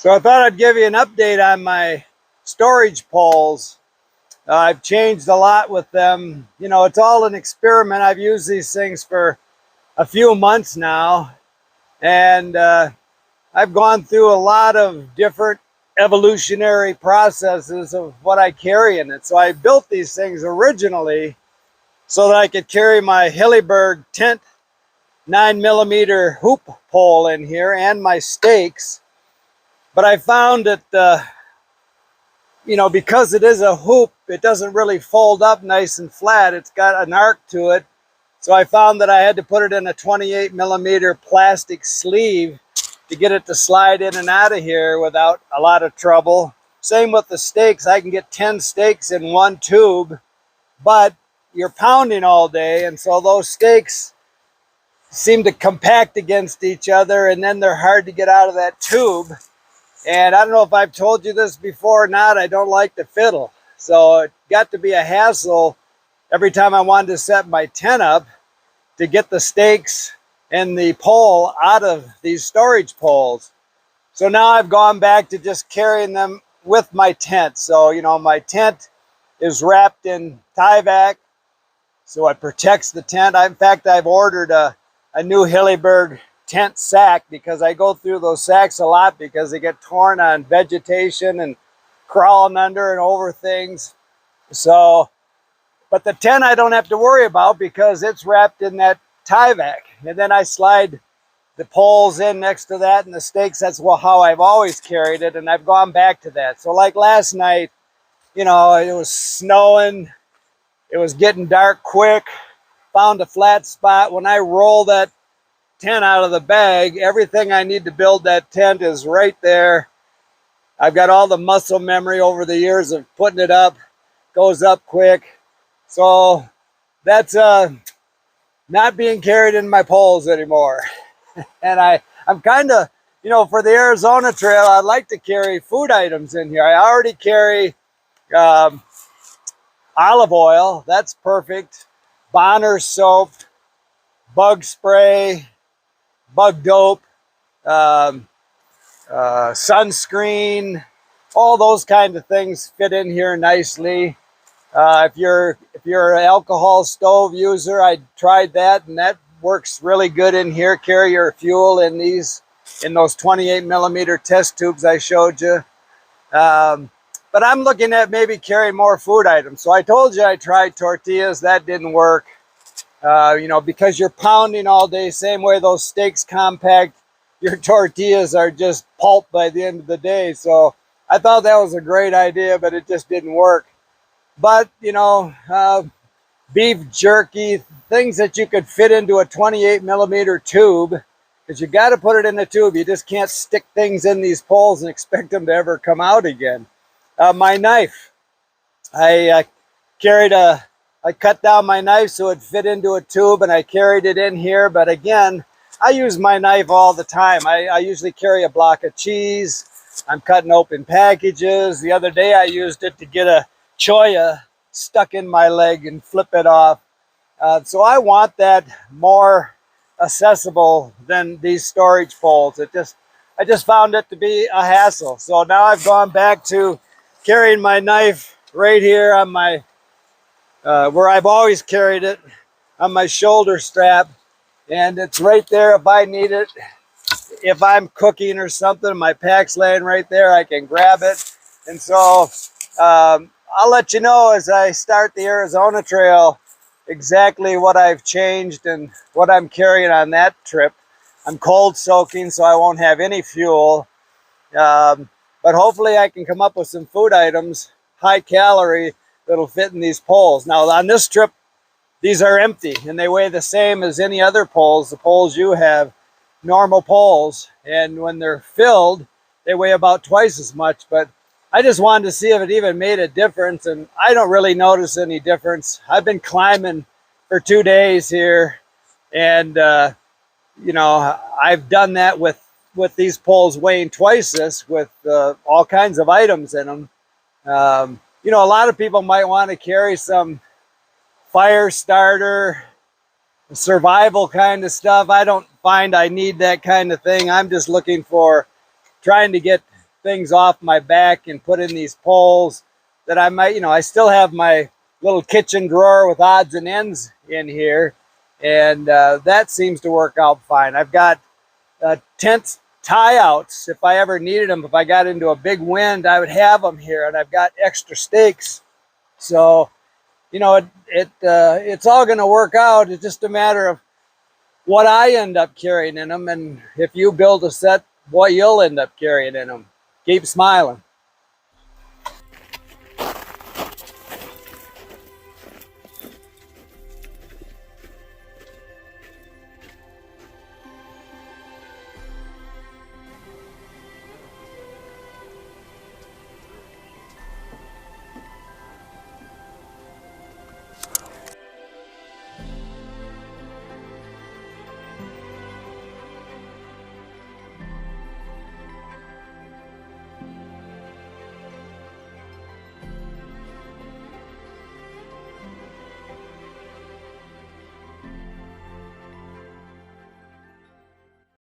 So I thought I'd give you an update on my storage poles. I've changed a lot with them. You know, it's all an experiment. I've used these things for a few months now, and I've gone through a lot of different evolutionary processes of what I carry in it. So I built these things originally so that I could carry my Hilleberg tent 9mm hoop pole in here and my stakes. But I found that, you know, because it is a hoop, it doesn't really fold up nice and flat. It's got an arc to it. So I found that I had to put it in a 28mm plastic sleeve to get it to slide in and out of here without a lot of trouble. Same with the stakes. I can get 10 stakes in one tube, but you're pounding all day, and so those stakes seem to compact against each other, and then they're hard to get out of that tube. And I don't know if I've told you this before or not, I don't like to fiddle. So it got to be a hassle every time I wanted to set my tent up to get the stakes and the pole out of these storage poles. So now I've gone back to just carrying them with my tent. So, you know, my tent is wrapped in Tyvek, so it protects the tent. In fact, I've ordered a new Hilleberg tent sack because I go through those sacks a lot because they get torn on vegetation and crawling under and over things. So, but the tent I don't have to worry about because it's wrapped in that Tyvek. And then I slide the poles in next to that and the stakes. That's how I've always carried it, and I've gone back to that. So like last night, you know, it was snowing. It was getting dark quick. Found a flat spot. When I roll that tent out of the bag, everything I need to build that tent is right there. I've got all the muscle memory over the years of putting it up. Goes up quick. So that's not being carried in my poles anymore. And I'm kind of, you know, for the Arizona Trail, I'd like to carry food items in here. I already carry olive oil. That's perfect. Bonner soap, bug spray, bug dope, sunscreen, all those kind of things fit in here nicely. If you're an alcohol stove user, I tried that, and that works really good in here. Carry your fuel in those 28mm test tubes I showed you. But I'm looking at maybe carrying more food items. So I told you I tried tortillas. That didn't work. You know, because you're pounding all day, same way those steaks compact, your tortillas are just pulp by the end of the day. So I thought that was a great idea, but it just didn't work. But, you know, beef jerky, things that you could fit into a 28mm tube, because you got to put it in the tube. You just can't stick things in these poles and expect them to ever come out again. My knife, I cut down my knife so it fit into a tube, and I carried it in here. But again, I use my knife all the time. I usually carry a block of cheese. I'm cutting open packages. The other day I used it to get a choya stuck in my leg and flip it off. So I want that more accessible than these storage poles. I just found it to be a hassle. So now I've gone back to carrying my knife right here on my where I've always carried it, on my shoulder strap, and it's right there if I need it. If I'm cooking or something, my pack's laying right there, I can grab it. And so I'll let you know as I start the Arizona Trail exactly what I've changed and what I'm carrying on that trip. I'm cold soaking, so I won't have any fuel. But hopefully I can come up with some food items, high calorie, that'll fit in these poles. Now on this trip, these are empty and they weigh the same as any other poles. The poles you have, normal poles, and when they're filled, they weigh about twice as much. But I just wanted to see if it even made a difference, and I don't really notice any difference. I've been climbing for 2 days here, and you know, I've done that with these poles weighing twice this, with all kinds of items in them. You know, a lot of people might want to carry some fire starter, survival kind of stuff. I don't find I need that kind of thing. I'm just looking for trying to get things off my back and put in these poles that I might, you know, I still have my little kitchen drawer with odds and ends in here, and that seems to work out fine. I've got tent tie outs if I ever needed them. If I got into a big wind, I would have them here, and I've got extra stakes. So, you know, it's all going to work out. It's just a matter of what I end up carrying in them, and if you build a set, what you'll end up carrying in them. Keep smiling.